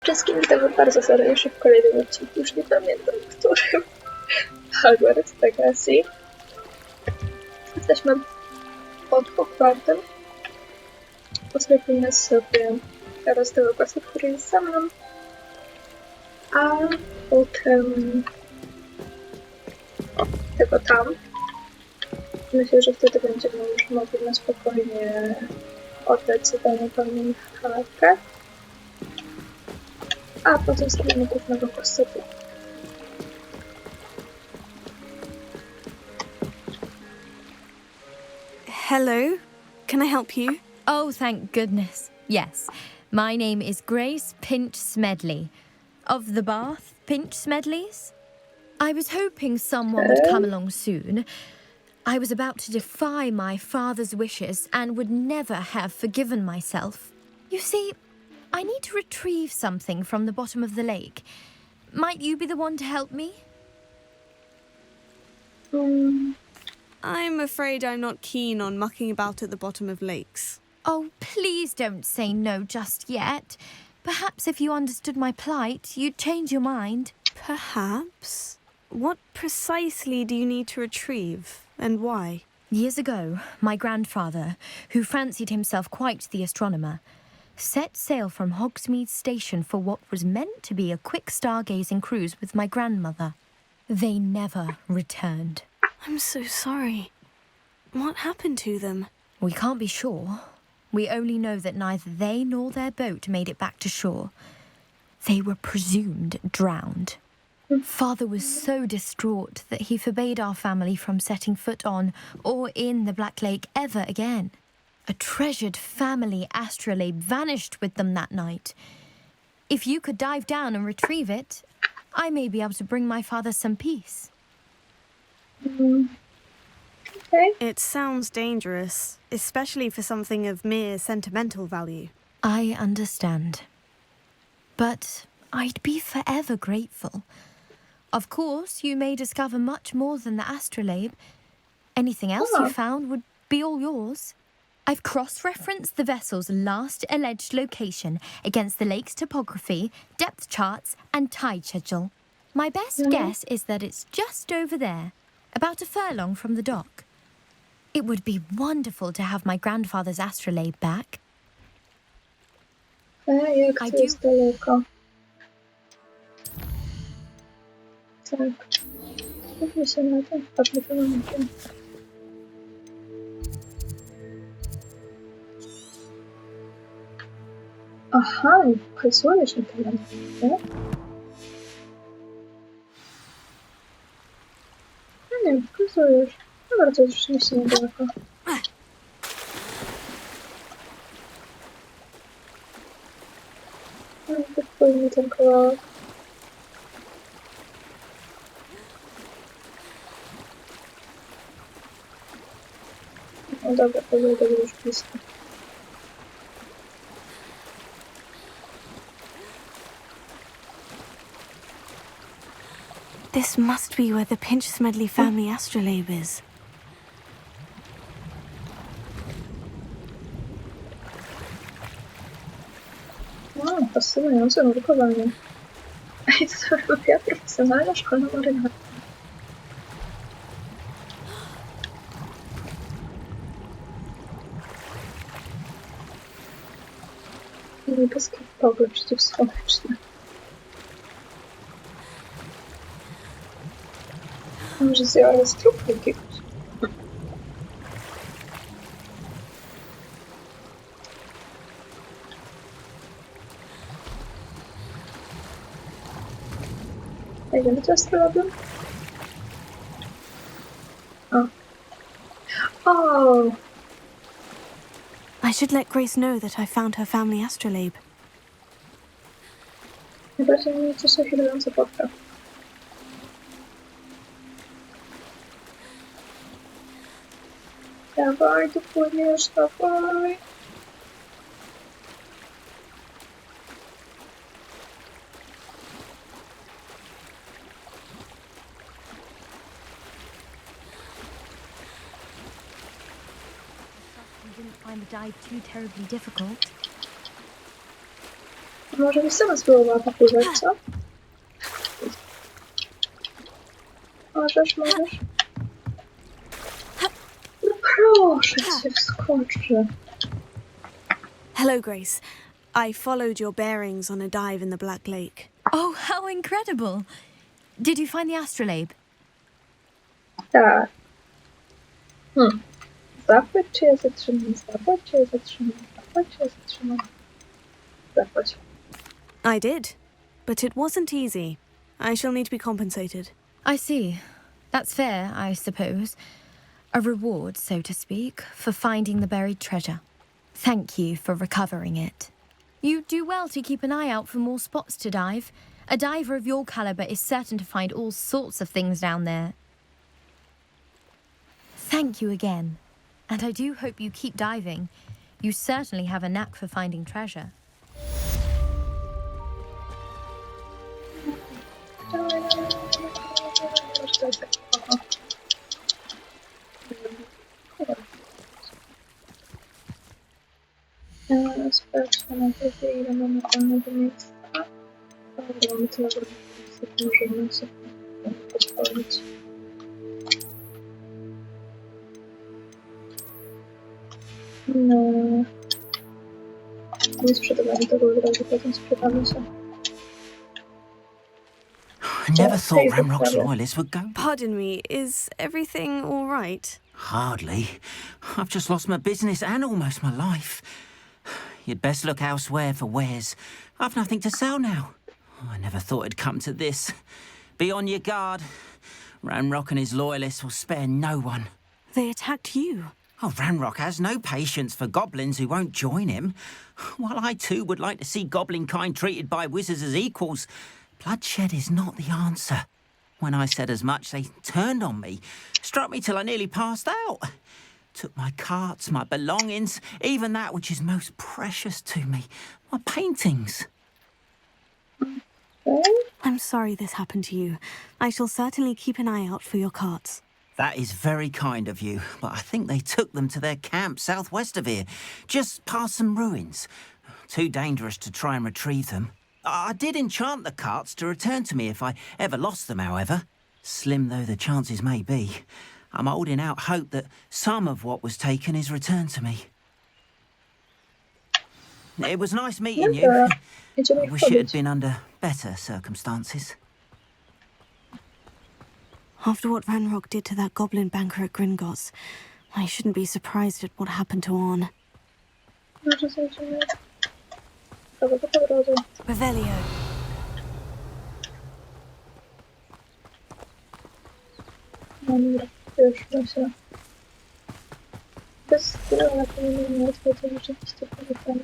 Wszystkim witam bardzo serdecznie w kolejnym odcinku. Już nie pamiętam, w którym Hogwarts Legacy. Jesteśmy pod Hogwartem. Postawimy sobie teraz tego questa, który jest za mną. A potem tego tam. Myślę, że wtedy będziemy już mogli na spokojnie oddać zadanie pełną charakter. A potem zrobimy głównego questa. Hello, can I help you? Oh, thank goodness. Yes. My name is Grace Pinch Smedley. Of the Bath Pinch Smedleys? I was hoping someone would come along soon. I was about to defy my father's wishes and would never have forgiven myself. You see, I need to retrieve something from the bottom of the lake. Might you be the one to help me? I'm afraid I'm not keen on mucking about at the bottom of lakes. Oh, please don't say no just yet. Perhaps if you understood my plight, you'd change your mind. Perhaps? What precisely do you need to retrieve, and why? Years ago, my grandfather, who fancied himself quite the astronomer, set sail from Hogsmeade Station for what was meant to be a quick stargazing cruise with my grandmother. They never returned. I'm so sorry. What happened to them? We can't be sure. We only know that neither they nor their boat made it back to shore. They were presumed drowned. Father was so distraught that he forbade our family from setting foot on or in the Black Lake ever again. A treasured family astrolabe vanished with them that night. If you could dive down and retrieve it, I may be able to bring my father some peace. Okay. It sounds dangerous, especially for something of mere sentimental value. I understand. But I'd be forever grateful. Of course, you may discover much more than the astrolabe. Anything else you found would be all yours. I've cross-referenced the vessel's last alleged location against the lake's topography, depth charts, and tide schedule. My best guess is that it's just over there, about a furlong from the dock. It would be wonderful to have my grandfather's astrolabe back. Jak to jest daleko? Tak. Skupmy się na tym. Patrzmy to na tym. Aha, nie pokazujesz mi tyle, nie? No nie, pokazujesz. Dobra, to już rzeczywiście niedaleko. No, wypłynie ten kawałek. No dobra, to będę już blisko. This must be where the Pinch Smedley family astrolabe is. Wow, fascynujące nurkowanie. Ej, to robiła profesjonalna szkoła marynarka. Niebieski pogląd przeciwsłoneczny. Może zjała z trupu jakiegoś. Ej, wiemy co jest robią? O! I should let Grace know that I found her family astrolabe. Najbardziej mnie cieszy chwilująca podka. Dawaj, tu płyniesz, dawaj. You didn't find the dive too terribly difficult. może byś sama spróbowała popływać, co? Możesz. No proszę cię, wskoczy. Hello, Grace. I followed your bearings on a dive in the Black Lake. Oh, how incredible! Did you find the astrolabe? Tak. Zapłać czy ja zatrzymam? Zapłać czy ja zatrzymam? Zapłać czy ja zatrzymam? Zapłać. I did, but it wasn't easy. I shall need to be compensated. I see. That's fair, I suppose. A reward, so to speak, for finding the buried treasure. Thank you for recovering it. You do well to keep an eye out for more spots to dive. A diver of your caliber is certain to find all sorts of things down there. Thank you again. And I do hope you keep diving. You certainly have a knack for finding treasure. Sprawdźmy na razie, ile mamy wolnego miejsca. Dobra, mamy tyle wolnego miejsca, możemy sobie pozwolić. No... Nie sprzedawamy tego od razu, potem sprzedamy się. I never thought Ramrock's loyalists would go. Pardon me, is everything all right? Hardly. I've just lost my business and almost my life. You'd best look elsewhere for wares. I've nothing to sell now. I never thought it'd come to this. Be on your guard. Ramrock and his loyalists will spare no one. They attacked you. Oh, Ranrock has no patience for goblins who won't join him. While I too would like to see goblin kind treated by wizards as equals, bloodshed is not the answer. When I said as much, they turned on me, struck me till I nearly passed out. Took my carts, my belongings, even that which is most precious to me, my paintings. I'm sorry this happened to you. I shall certainly keep an eye out for your carts. That is very kind of you, but I think they took them to their camp southwest of here, just past some ruins. Too dangerous to try and retrieve them. I did enchant the carts to return to me if I ever lost them, however. Slim though the chances may be, I'm holding out hope that some of what was taken is returned to me. It was nice meeting you. I wish it had been under better circumstances. After what Ranrock did to that goblin banker at Gringotts, I shouldn't be surprised at what happened to Orn. Może zajdziemy... Dobra, to po drodze. Revelio. Dobra, już się. Bez stylu na pewno nie łatwo, to rzeczywiście polecamy.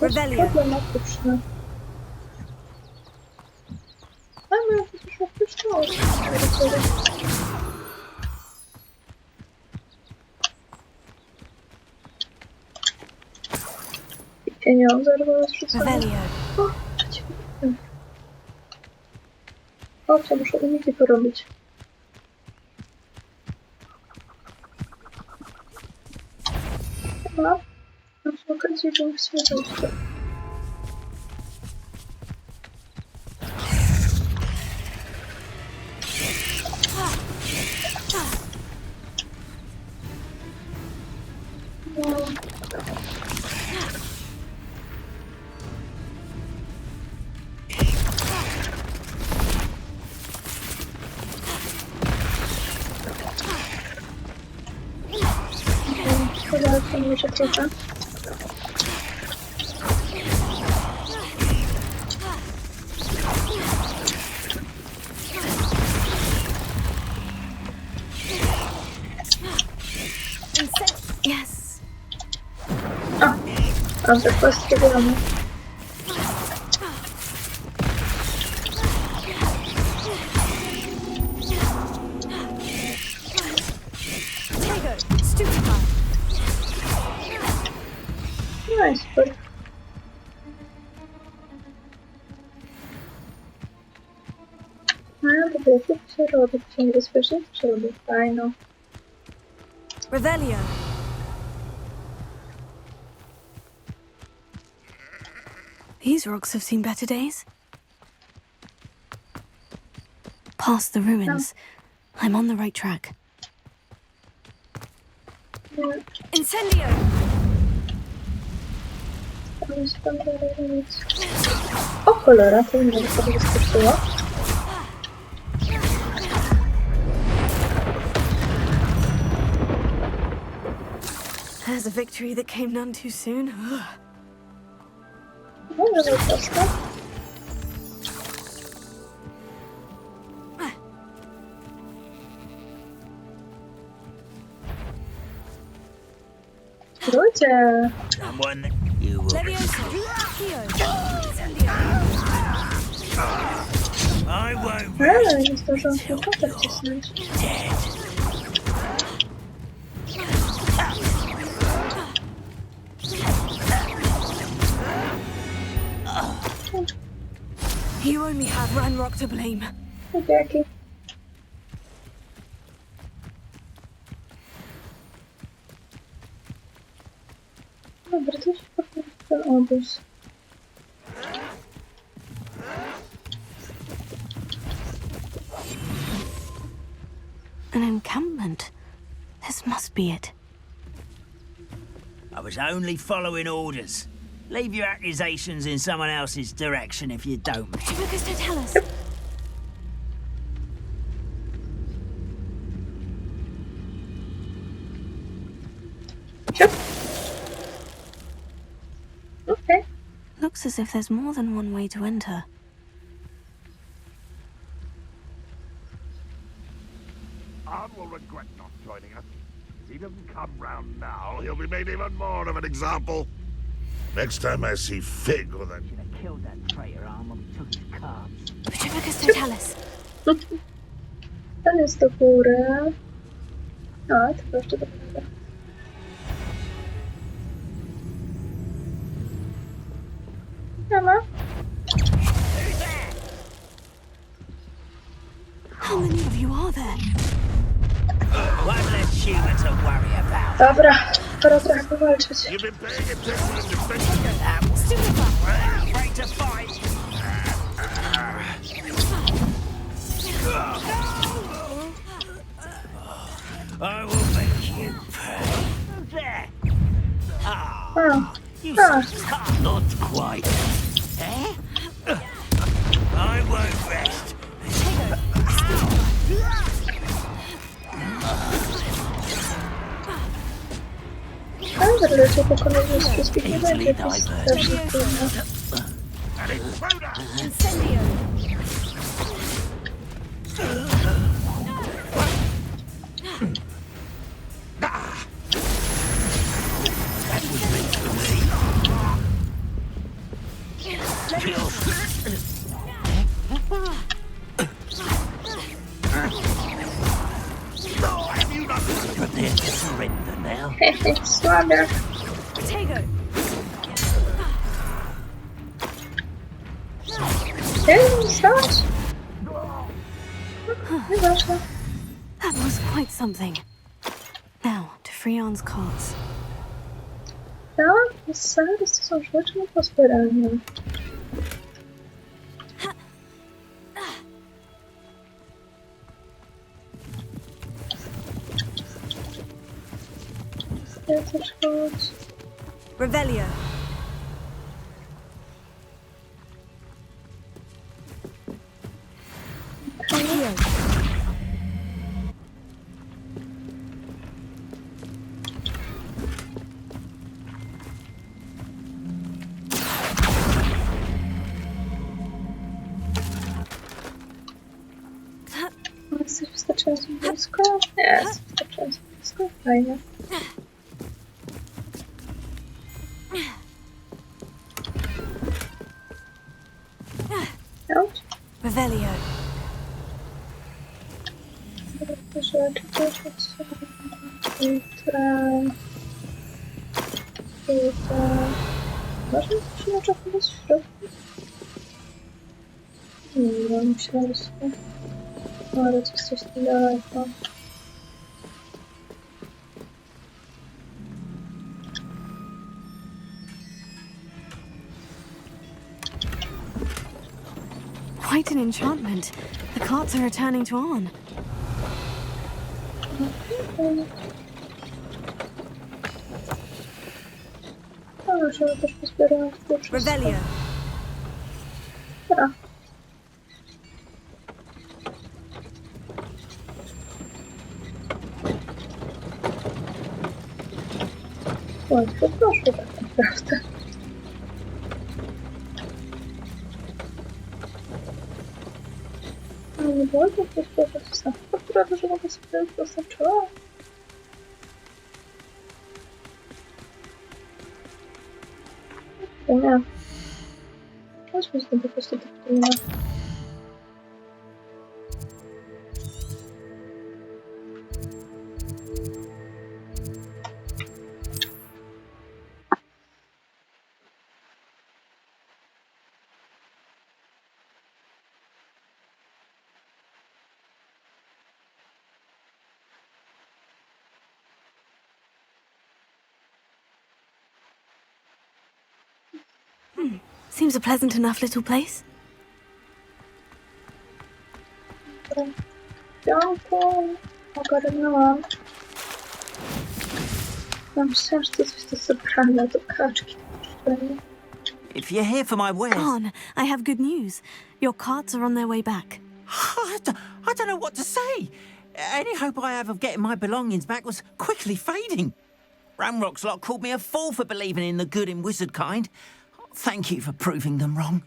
Revelio. Problematyczne. Ale przecież oprócz I pieniądze rozrzucone. Revelio. O, przeciwnie. O, co muszę uniki porobić. Chyba. Mam przy okazji, że bym chciała to. Chyba to może trochę. Yes. A za kwestię wiemy. No i super. A, to jest jak się robi. Się niebezpiecznie się robi. Fajno. Revelio. These rocks have seen better days. Past the ruins. I'm on the right track. Nie, Incendio! tam jest tam dalej nic. O cholera, to nie wiem, co to wyskoczyło. There's a victory that came none too soon. No, żeby prosto. Ludzie! Someone you will. I won't Ale nie zdążyłam się kotę wcisnąć. You only have Ranrock to blame. Jaki? Dobra, to się powinien ten obóz. An encampment. This must be it. I was only following orders. Leave your accusations in someone else's direction if you don't. Lucas, don't tell us. Siup. Okej. Looks as if there's more than one way to enter. Arn will regret not joining us. If he doesn't come round now, he'll be made even more of an example. Next time I see Fig with a... Should have killed that traitor Arm when we took his cards. Lucas, don't tell us. Ten jest do góry. A, tylko jeszcze do góry. Nie ma. How many of you are there? One less human to worry about. Dobra, pora trochę powalczyć. You've been paying attention in defense. Afraid to fight. I will make you pay. There. Ah, A, you a. not quite. Eh? I won't rest. Ale wreszcie pokonanie z wszystkich nie będzie jakoś strasznie trudno. And intruder! Incendio! That was meant for me. Have you not Prepare to surrender now. Hehe, słabe. Tego! Ej, stać? Nieważne. That was quite something. Now, to Freon's carts. Tak, zaraz to są rzeczy na pozbieranie. Ja też chodź. Revelio! Accio! Jesteś wystarczająco blisko? Jest wystarczająco blisko. Fajnie. Chodź. Revelio. Rzeczy, filtra. Można przyjąć jakiegoś w środku? Nie wiem, myślałam sobie. Ale to jest coś daleko. Quite an enchantment. The carts are returning to Arn. No, możemy też pozbierać to wszystko. Revelio. Dobra. Łatwo proszę tak naprawdę. No nie było to pozbierać samego, prawda, że mogę sobie już dostarczyła. To nie. Weźmy sobie po prostu tak to nie. Seems a pleasant enough little place. Piątku ogarnęłam. Mam szczęście, że coś to zebrane do kaczki. If you're here for my wares... Arn, I have good news. Your carts are on their way back. I don't know what to say. Any hope I have of getting my belongings back was quickly fading. Ramrock's lot called me a fool for believing in the good in wizard kind. Thank you for proving them wrong.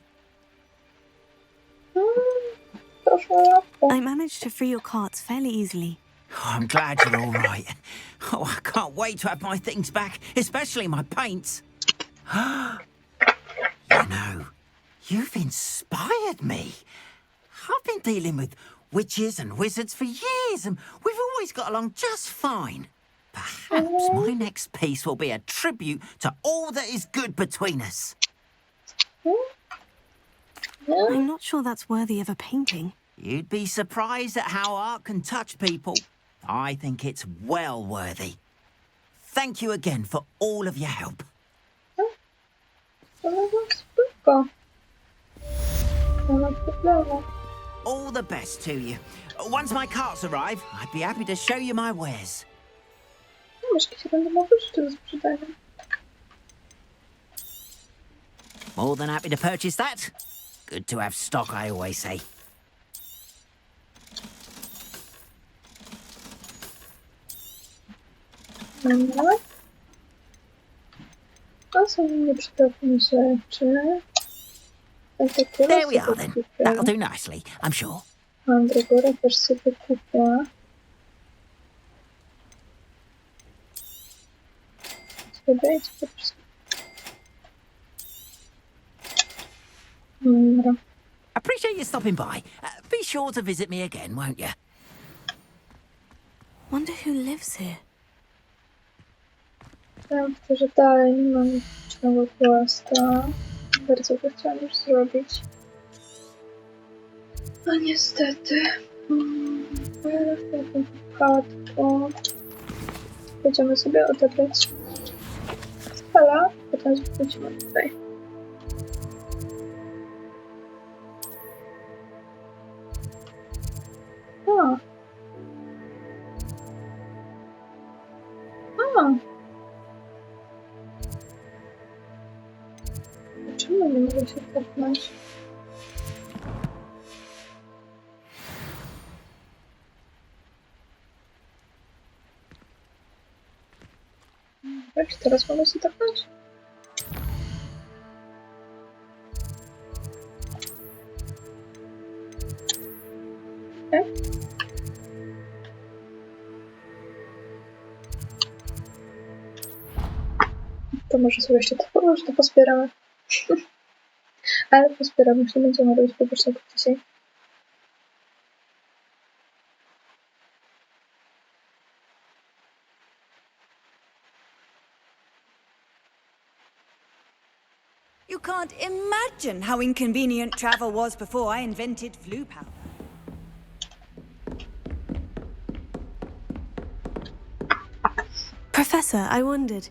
Proszę, I managed to free your carts fairly easily. Oh, I'm glad you're all right. Oh, I can't wait to have my things back, especially my paints. You know, you've inspired me. I've been dealing with witches and wizards for years, and we've always got along just fine. Perhaps my next piece will be a tribute to all that is good between us. I'm not sure that's worthy of a painting. You'd be surprised at how art can touch people. I think it's well worthy. Thank you again for all of your help. spoko. Nie ma problemu. All the best to you. Once my carts arrive, I'd be happy to show you my wares. No, myszki się będą mogły rzeczy do sprzedania. More than happy to purchase that. Good to have stock, I always say. Dobra. To są nieprzydatne rzeczy. There we are then. That'll do nicely, I'm sure. Mandragora też sobie kupię. Sobie po prostu. Dobra. Appreciate you stopping by. Be sure to visit me again, won't you? Wonder who lives here. Ja myślę, że dalej nie mam licznego własta. Bardzo by chciałam już zrobić. A niestety. W takim wypadku będziemy sobie odebrać spela, potem wrócimy tutaj. O! O! Czemu nie mogę się popchnąć? Jak teraz mogę się popchnąć? Okay. To może sobie jeszcze to położyć, to pozbieramy. Ale pozbieramy, że będziemy robić pobocznego dzisiaj. You can't imagine how inconvenient travel was before I invented flue power. Professor, I wondered,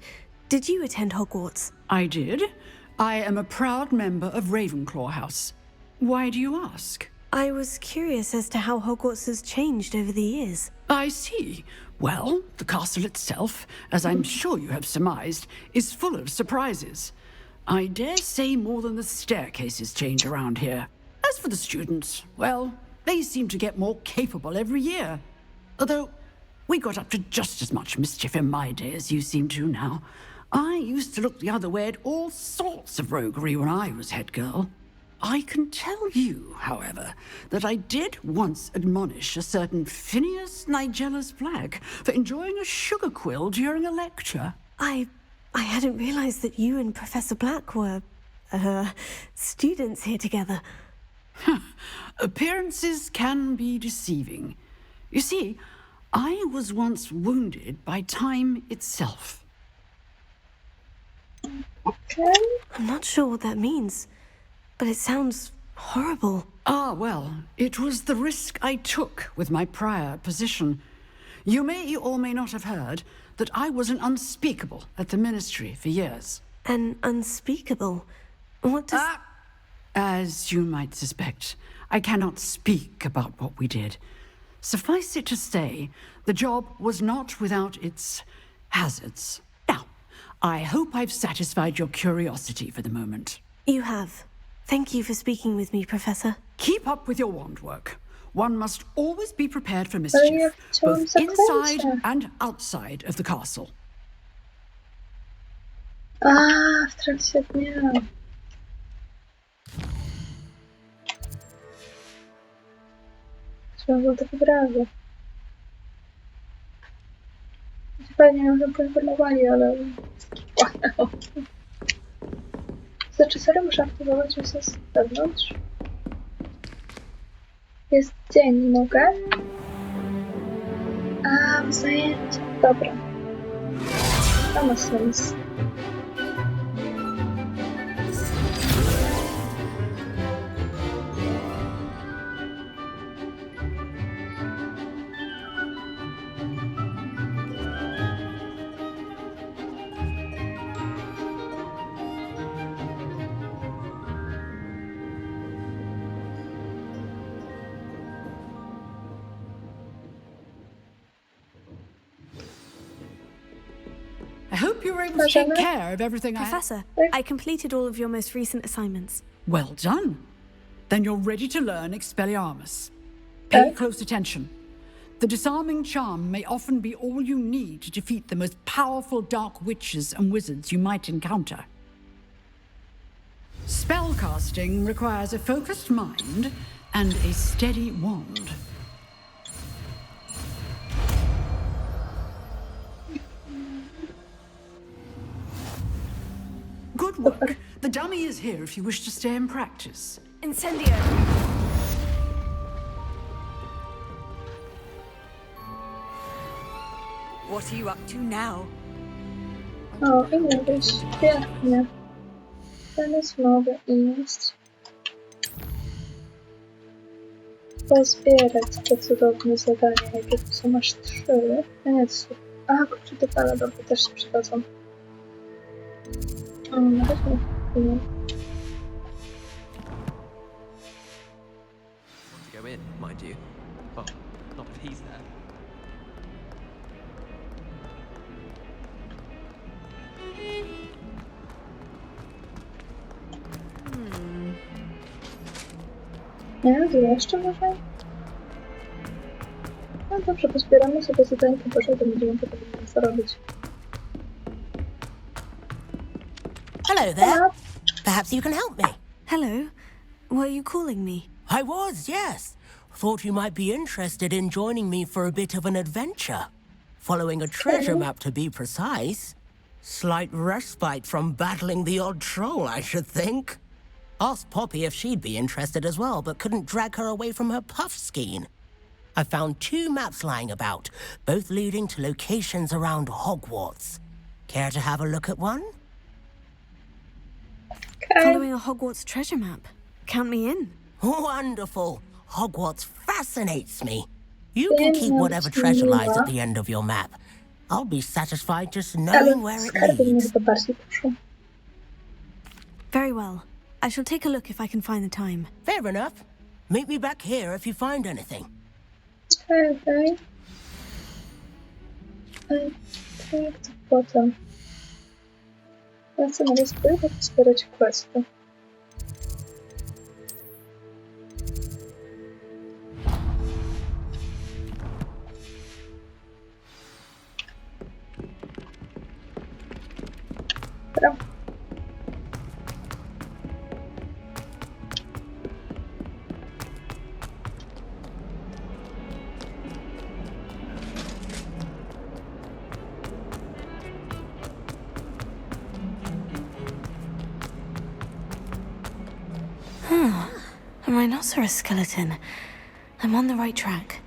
did you attend Hogwarts? I did. I am a proud member of Ravenclaw House. Why do you ask? I was curious as to how Hogwarts has changed over the years. I see. Well, the castle itself, as I'm sure you have surmised, is full of surprises. I dare say more than the staircases change around here. As for the students, well, they seem to get more capable every year. Although, we got up to just as much mischief in my day as you seem to now. I used to look the other way at all sorts of roguery when I was head girl. I can tell you, however, that I did once admonish a certain Phineas Nigella's Black for enjoying a sugar quill during a lecture. I hadn't realized that you and Professor Black were, students here together. Appearances can be deceiving. You see, I was once wounded by time itself. Okay. I'm not sure what that means, but it sounds horrible. Ah, well, it was the risk I took with my prior position. You may or may not have heard that I was an unspeakable at the Ministry for years. An unspeakable? What does... As you might suspect, I cannot speak about what we did. Suffice it to say, the job was not without its hazards. Now, I hope I've satisfied your curiosity for the moment. You have. Thank you for speaking with me, Professor. Keep up with your wand work. One must always be prepared for ja mischief, chciałam both inside zakończyć. and outside of the castle. A, w trakcie dnia. Trzeba było to wybrazy. Pewnie ją poinformowali, ale... Wow. Znaczy, serio muszę aktywować misję z wewnątrz? Jest dzień, mogę? A, w zajęcia. Dobra. To ma sens. I hope you were able to take care of everything Professor, I completed all of your most recent assignments. Well done. Then you're ready to learn Expelliarmus. Pay close attention. The disarming charm may often be all you need to defeat the most powerful dark witches and wizards you might encounter. Spellcasting requires a focused mind and a steady wand. Good work. The dummy is here if you wish to stay and practice. Incendio! What are you up to now? O, i mówisz. Świetnie. Teraz mogę iść. Pozbierać te cudowne zadania, jakie tu są aż 3. A nie 3. A, kurczę, te fale, dobra, też się przydadzą. No, weźmy chwilę. Want to go in, mind you. Well, not if he's there. Nie wiem, co jeszcze może? No dobrze, pozbieramy sobie zadańki, proszę, to będziemy potem co robić. Hello there. Perhaps you can help me. Hello. Were you calling me? I was, yes. Thought you might be interested in joining me for a bit of an adventure. Following a treasure map, to be precise. Slight respite from battling the odd troll, I should think. Asked Poppy if she'd be interested as well, but couldn't drag her away from her puff skein. I found 2 maps lying about, both leading to locations around Hogwarts. Care to have a look at one? Following a Hogwarts treasure map. Count me in. Wonderful. Hogwarts fascinates me. You can keep whatever treasure lies at the end of your map. I'll be satisfied just knowing where it skarby mnie leads. chyba bardziej poszło. Very well. I shall take a look if I can find the time. Fair enough. Meet me back here if you find anything. Okej. Tak, to potem. Ja chcę nawet spróbować zbierać questy. Dobra. A rhinoceros skeleton. I'm on the right track.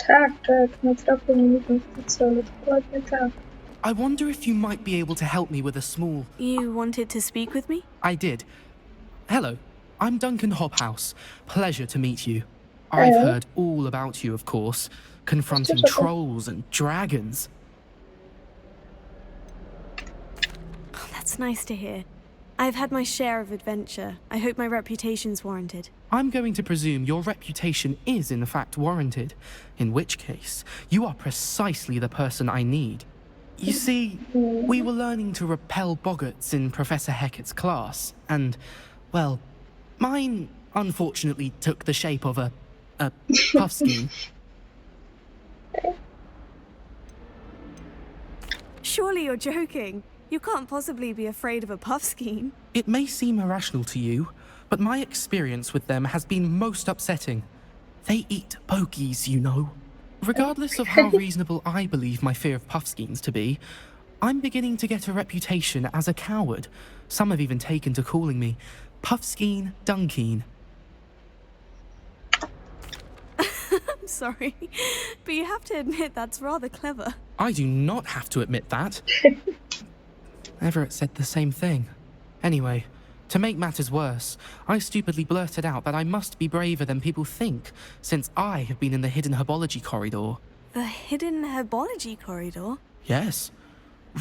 Tak, natrafił mi w to celu. Dokładnie tak. I wonder if you might be able to help me with a small... You wanted to speak with me? I did. Hello, I'm Duncan Hobhouse. Pleasure to meet you. I've heard all about you, of course, confronting trolls and dragons. Oh, that's nice to hear. I've had my share of adventure. I hope my reputation's warranted. I'm going to presume your reputation is in fact warranted, in which case, you are precisely the person I need. You see, we were learning to repel boggarts in Professor Hecat's class, and, well, mine unfortunately took the shape of a puffskein. Surely you're joking. You can't possibly be afraid of a puffskein. It may seem irrational to you, but my experience with them has been most upsetting. They eat bogies, you know. Regardless of how reasonable I believe my fear of puffskeins to be, I'm beginning to get a reputation as a coward. Some have even taken to calling me Puffskein Dunkeen. I'm sorry, but you have to admit that's rather clever. I do not have to admit that. Everett said the same thing. Anyway, to make matters worse, I stupidly blurted out that I must be braver than people think, since I have been in the hidden herbology corridor. The hidden herbology corridor? Yes.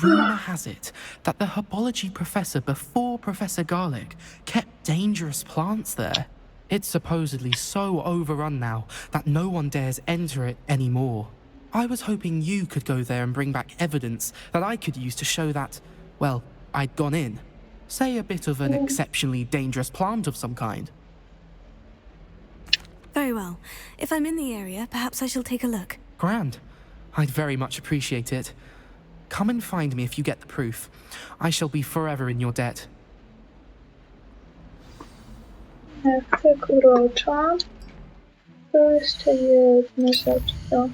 Rumour has it that the herbology professor before Professor Garlic kept dangerous plants there. It's supposedly so overrun now that no one dares enter it anymore. I was hoping you could go there and bring back evidence that I could use to show that, well, I'd gone in. Say a bit of an exceptionally dangerous plant of some kind. Very well. If I'm in the area, perhaps I shall take a look. Grand. I'd very much appreciate it. Come and find me if you get the proof. I shall be forever in your debt. Tak urocza. To jeszcze jedna rzecz do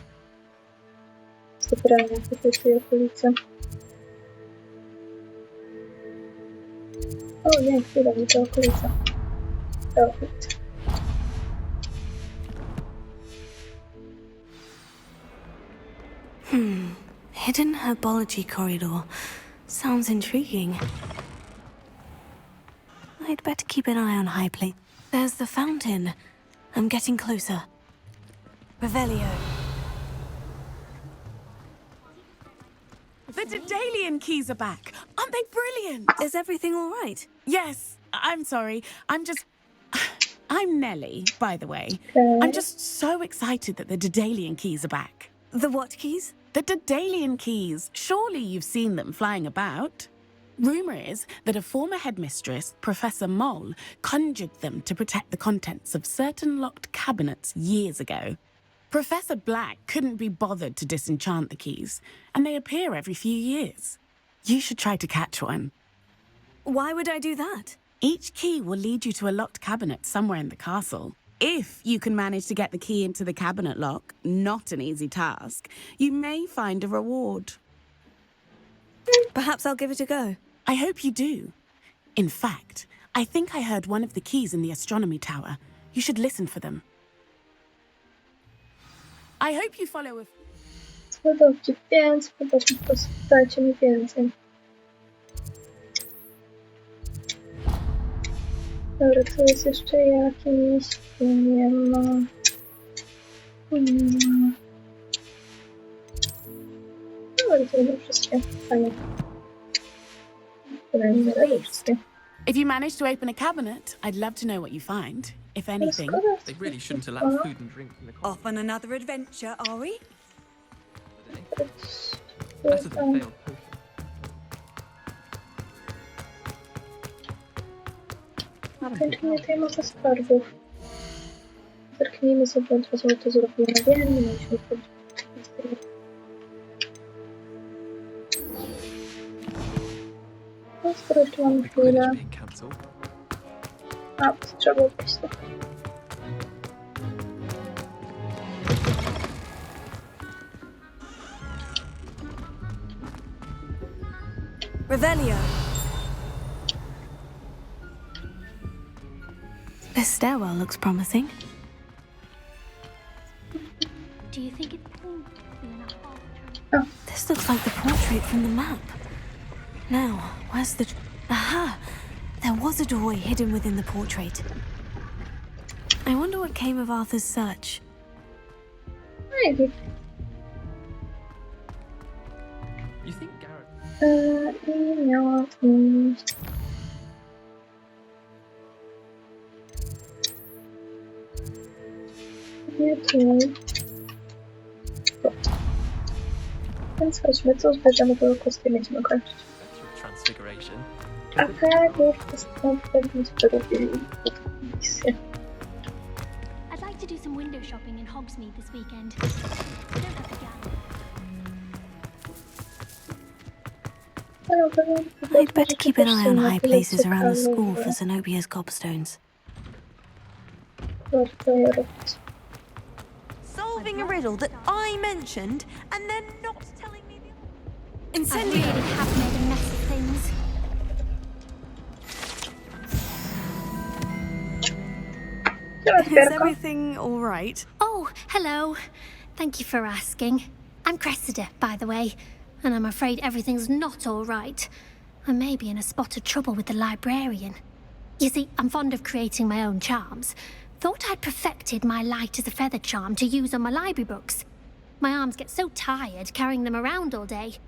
zebrania tutaj tej okolicy. O nie, chwila, nie ta okolica. Dawid. Hidden herbology corridor. Sounds intriguing. I'd better keep an eye on High Plate. There's the fountain. I'm getting closer. Revelio. The Daedalian keys are back. Aren't they brilliant? Is everything all right? Yes. I'm sorry. I'm Nellie, by the way. Okay. I'm just so excited that the Daedalian keys are back. The what keys? The Daedalian keys. Surely you've seen them flying about. Rumour is that a former headmistress, Professor Moll, conjured them to protect the contents of certain locked cabinets years ago. Professor Black couldn't be bothered to disenchant the keys, and they appear every few years. You should try to catch one. Why would I do that? Each key will lead you to a locked cabinet somewhere in the castle. If you can manage to get the key into the cabinet lock, not an easy task, you may find a reward. Perhaps I'll give it a go. I hope you do. In fact, I think I heard one of the keys in the astronomy tower. You should listen for them. I hope you follow with... No dobrze, więc popatrzmy, po prostu dajcie mi więcej. Dobra, tu jest jeszcze jakieś... Nie ma... No, ale to będą wszystkie. Fajnie. Przynajmniej nie będą wszystkie. If you manage to open a cabinet, I'd love to know what you find, if anything. They really shouldn't allow food and drink in the coffee. Off on another adventure, are we? Better than failed potion. Kończenie tej mocy skarbów. Zerknijmy sobie, od razu to zrobimy. Wiem, nie mieliśmy no, skoro jeszcze mamy chwilę. A, trzeba jakieś to. Revelio. This stairwell looks promising. Do you think it's This looks like the portrait from the map. Now, where's the... Aha! There was a doorway hidden within the portrait. I wonder what came of Arthur's search. Maybe. You think Garrett... I miała... Nie tu. Więc chodźmy tu, zbierzemy do kostki i będziemy kończyć. Transfiguration. A tak, już postępnie zrobili misję. I'd like to do some window shopping in Hogsmeade this weekend. I don't have the gap. I'd better keep an eye on high places around the school for Zenobia's gobstones. Solving a riddle that I mentioned and then not telling me the... I really have made a mess of things. Is everything all right? Oh, hello. Thank you for asking. I'm Cressida, by the way, and I'm afraid everything's not all right. I may be in a spot of trouble with the librarian. You see, I'm fond of creating my own charms. Thought I'd perfected my light as a feather charm to use on my library books. My arms get so tired carrying them around all day.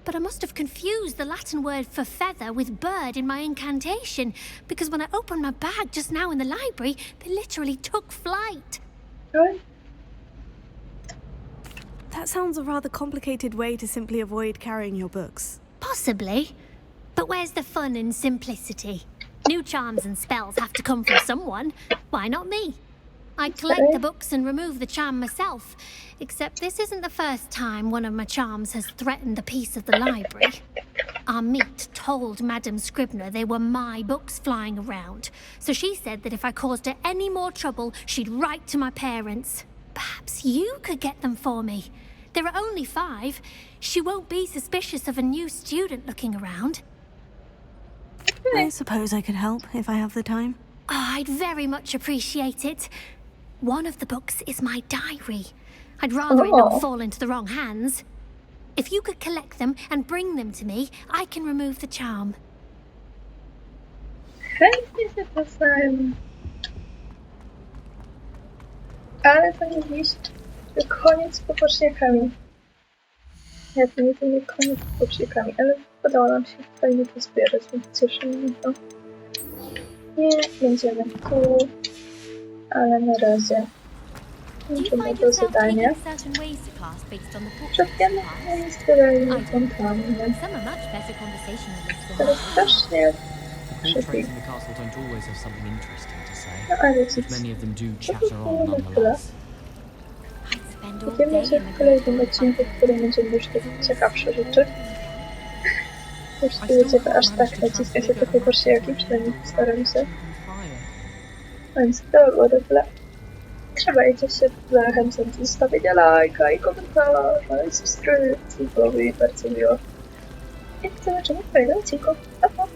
But I must have confused the Latin word for feather with bird in my incantation, because when I opened my bag just now in the library, they literally took flight. That sounds a rather complicated way to simply avoid carrying your books. Possibly. But where's the fun in simplicity? New charms and spells have to come from someone. Why not me? I collect the books and remove the charm myself. Except this isn't the first time one of my charms has threatened the peace of the library. Our meet told Madame Scribner they were my books flying around. So she said that if I caused her any more trouble, she'd write to my parents. Perhaps you could get them for me. There are only 5. She won't be suspicious of a new student looking around. I suppose I could help if I have the time. Oh, I'd very much appreciate it. One of the books is my diary. I'd rather it not fall into the wrong hands. If you could collect them and bring them to me, I can remove the charm. Chętnie się posłucham. Ale to nie dziś. To koniec z pobocznikami. Nie, to nie koniec z pobocznikami, ale udało nam się fajnie to zbierać, więc cieszy mnie to. Nie będziemy tu, ale na razie idziemy do zadania. Przepiemy inspiralnie fontanny. Teraz strasznie szybki. No ale cóż, to tyle. Widzimy się w kolejnym odcinku, w którym będziemy już ciekawsze rzeczy. Już wiecie, aż tak naciska się te poboczniaki, przynajmniej staram się. Więc to było tyle. Trzymajcie się, zachęcam do zostawienia lajka i komentarza i subskrypcji, byłoby mi bardzo miło. I zobaczymy w kolejnym odcinku. Pa, pa!